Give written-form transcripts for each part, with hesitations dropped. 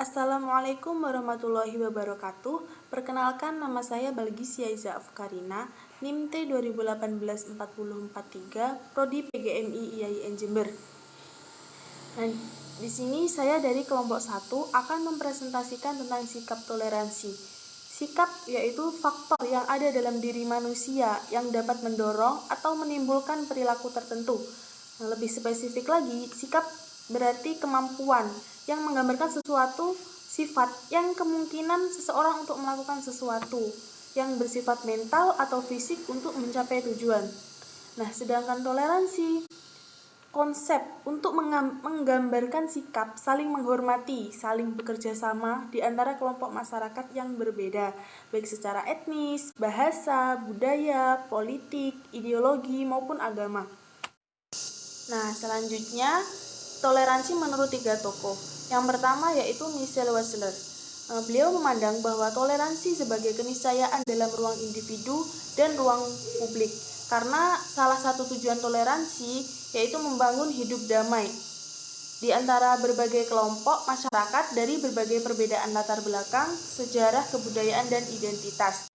Assalamualaikum warahmatullahi wabarakatuh. Perkenalkan, nama saya Balgis Yaiza Afkarina, NIM T 2018-4043, Prodi PGMI IAIN Jember. Nah, di sini saya dari kelompok 1 akan mempresentasikan tentang sikap toleransi. Sikap yaitu faktor yang ada dalam diri manusia yang dapat mendorong atau menimbulkan perilaku tertentu. Nah, lebih spesifik lagi, sikap berarti kemampuan yang menggambarkan sesuatu sifat yang kemungkinan seseorang untuk melakukan sesuatu yang bersifat mental atau fisik untuk mencapai tujuan. Nah, sedangkan toleransi konsep untuk menggambarkan sikap saling menghormati, saling bekerja sama di antara kelompok masyarakat yang berbeda, baik secara etnis, bahasa, budaya, politik, ideologi, maupun agama. Nah, selanjutnya toleransi menurut 3 tokoh. Yang pertama yaitu Michel Wasler. Beliau memandang bahwa toleransi sebagai keniscayaan dalam ruang individu dan ruang publik. Karena salah satu tujuan toleransi yaitu membangun hidup damai di antara berbagai kelompok masyarakat dari berbagai perbedaan latar belakang, sejarah, kebudayaan, dan identitas.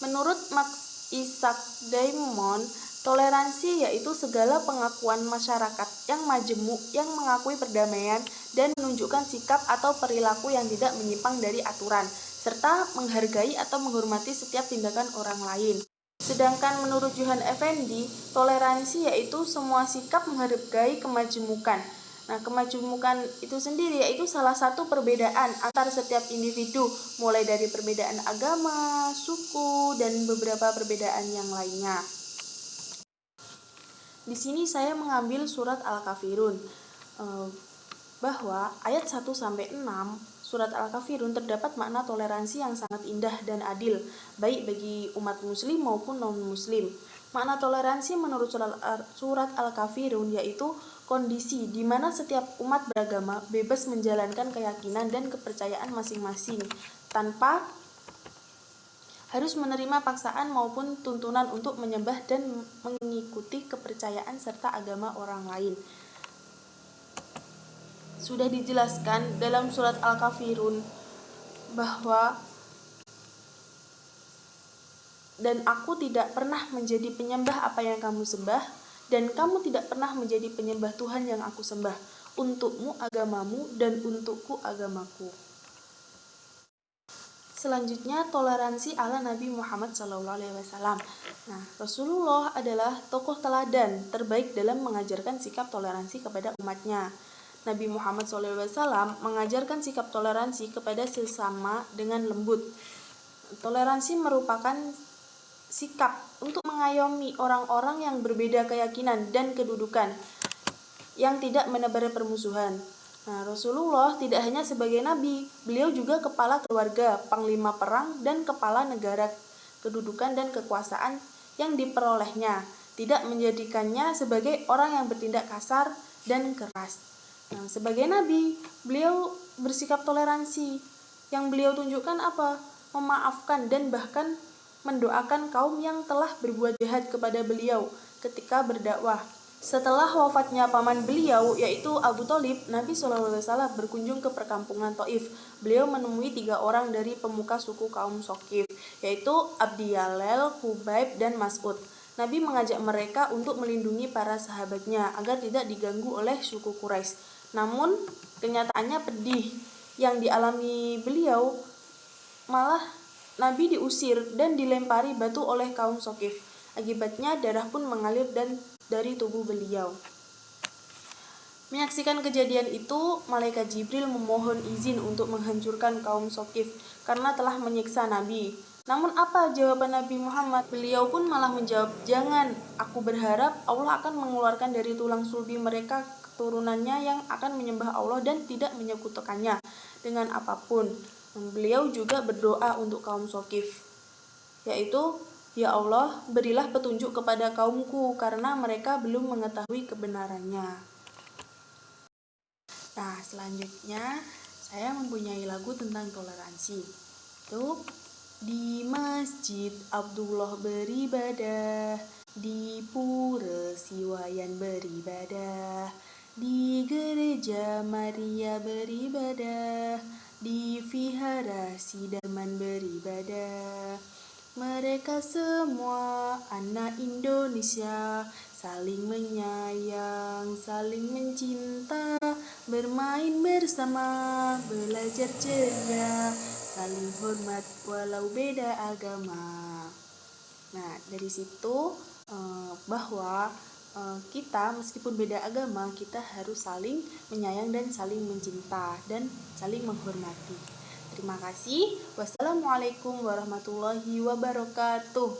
Menurut Max Isaac Diamond, toleransi yaitu segala pengakuan masyarakat yang majemuk yang mengakui perdamaian dan menunjukkan sikap atau perilaku yang tidak menyimpang dari aturan, serta menghargai atau menghormati setiap tindakan orang lain. Sedangkan menurut Johan Effendi, toleransi yaitu semua sikap menghargai kemajemukan. Nah, kemajemukan itu sendiri yaitu salah satu perbedaan antar setiap individu, mulai dari perbedaan agama, suku, dan beberapa perbedaan yang lainnya. Di sini saya mengambil surat Al-Kafirun, bahwa ayat 1-6 surat Al-Kafirun terdapat makna toleransi yang sangat indah dan adil, baik bagi umat muslim maupun non-muslim. Makna toleransi menurut surat Al-Kafirun yaitu kondisi di mana setiap umat beragama bebas menjalankan keyakinan dan kepercayaan masing-masing tanpa harus menerima paksaan maupun tuntunan untuk menyembah dan mengikuti kepercayaan serta agama orang lain. Sudah dijelaskan dalam surat Al-Kafirun bahwa dan aku tidak pernah menjadi penyembah apa yang kamu sembah, dan kamu tidak pernah menjadi penyembah Tuhan yang aku sembah. Untukmu agamamu dan untukku agamaku. Selanjutnya toleransi ala Nabi Muhammad SAW. Nah, Rasulullah adalah tokoh teladan terbaik dalam mengajarkan sikap toleransi kepada umatnya. Nabi Muhammad SAW mengajarkan sikap toleransi kepada sesama dengan lembut. Toleransi merupakan sikap untuk mengayomi orang-orang yang berbeda keyakinan dan kedudukan yang tidak menebar permusuhan. Nah, Rasulullah tidak hanya sebagai nabi, beliau juga kepala keluarga, panglima perang, dan kepala negara. Kedudukan dan kekuasaan yang diperolehnya tidak menjadikannya sebagai orang yang bertindak kasar dan keras. Nah, sebagai nabi, beliau bersikap toleransi. Yang beliau tunjukkan apa? Memaafkan dan bahkan mendoakan kaum yang telah berbuat jahat kepada beliau ketika berdakwah. Setelah wafatnya paman beliau, yaitu Abu Thalib, Nabi SAW berkunjung ke perkampungan Taif. Beliau menemui 3 orang dari pemuka suku kaum Saqif, yaitu Abdiyalel, Hubaib, dan Mas'ud. Nabi mengajak mereka untuk melindungi para sahabatnya agar tidak diganggu oleh suku Quraisy. Namun, kenyataannya pedih. Yang dialami beliau malah Nabi diusir dan dilempari batu oleh kaum Saqif. Akibatnya darah pun mengalir dari tubuh beliau. Menyaksikan kejadian itu, malaikat Jibril memohon izin untuk menghancurkan kaum Saqif karena telah menyiksa Nabi. Namun apa jawaban Nabi Muhammad? Beliau pun malah menjawab, "Jangan, aku berharap Allah akan mengeluarkan dari tulang sulbi mereka keturunannya yang akan menyembah Allah dan tidak menyekutukannya dengan apapun." Beliau juga berdoa untuk kaum Saqif, yaitu, "Ya Allah, berilah petunjuk kepada kaumku karena mereka belum mengetahui kebenarannya." Nah, selanjutnya saya mempunyai lagu tentang toleransi. Itu di masjid Abdullah beribadah, di pura Siwayan beribadah, Di gereja Maria beribadah, di vihara Sidarman beribadah. Mereka semua anak Indonesia, saling menyayang, saling mencinta, bermain bersama, belajar ceria, saling hormat walau beda agama. Nah, dari situ bahwa kita meskipun beda agama, kita harus saling menyayang dan saling mencinta dan saling menghormati. Terima kasih. Wassalamualaikum warahmatullahi wabarakatuh.